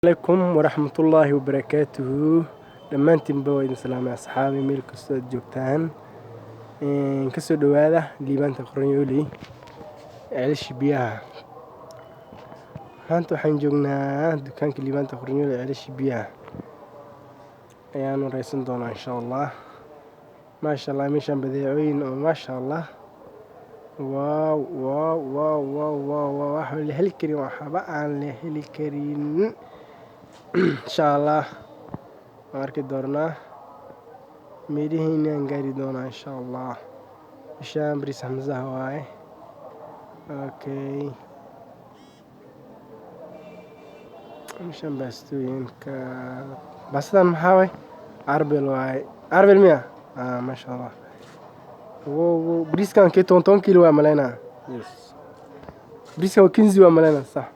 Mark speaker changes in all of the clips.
Speaker 1: عليكم ورحمة الله وبركاته. دمانتين بويد سلام يا أصحابي ميل كستود جوجتان كسو دواده liibaanta qornyooley ceelasha biyaha. Maanta waxaan joognaa dukaanka liibaanta qornyooley ceelasha biyaha ayaanu raysan doonaa insha Allah. Maasha Allah meeshaan badeecooyin oo maasha Allah waaw wax la heli karin waxba aan la heli karin insha Allah. Markii doornaa meedhihiinaan gaari doonaa insha Allah. Bishaan bris Hamza waaye okay bishaan baastooyinka baastan maxaa waay arbel waaye arbel miya maasha Allah. wow briskan ke 10 kilo waa maleyna yes briskan 15 waa maleyna sax.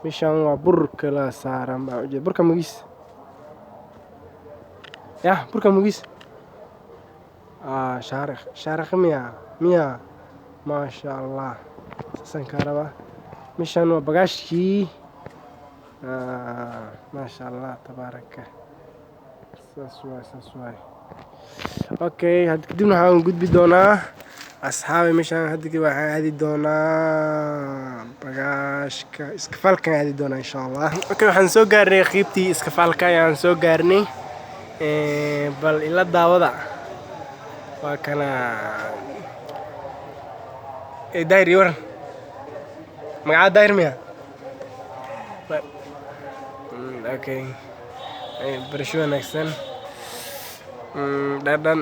Speaker 1: Bishaan waa burka la saaran baa ujeed burka magis يا بركة مقيس شارخ مية ما شاء الله سن كهرباء مشان وبقاشكي ما شاء الله تبارك سسواي اوكي هاد قدمنا حاول نقول بدونا اصحابي مشان هاد هادي دونا بقاشك اسكفالكا هادي دونا ان شاء الله. اوكي وحنسو قارني خيبتي اسكفالكا يعني سو قارني bal ila daawada waa kana daayir waran magaca daayir miya okay barasho wanaagsan dhadhan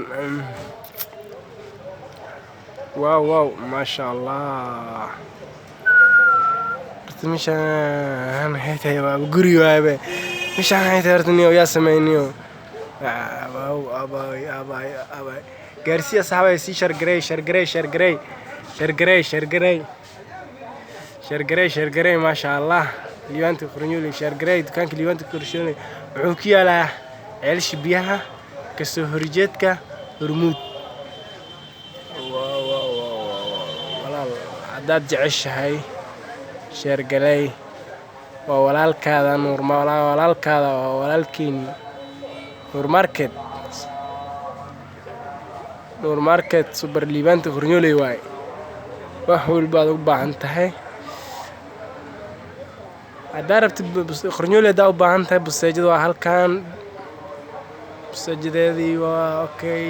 Speaker 1: wow maasha Allah. Meeshaan haytay waa guri waabe meeshaan haytay hortaniyo yaa sameeyniyo أباي جارسيا صاحبي سي شرقري ما شاء الله. ليوانتي خرنيولي شرقري دكانك ليوانتي كرشوني وحوكي على عيلش بيها كسو هرجتك رمود واو والله عداد جعش هاي شرقري وولالك هذا نور ما ولالك هذا ولالكين نور ماركت سوبر liibaanta qornyooley waay wax walba aad u baahan tahay haddaad rabtid qornyooley u baahan tahay busteejada waa halkan busteejadeedii waa okay.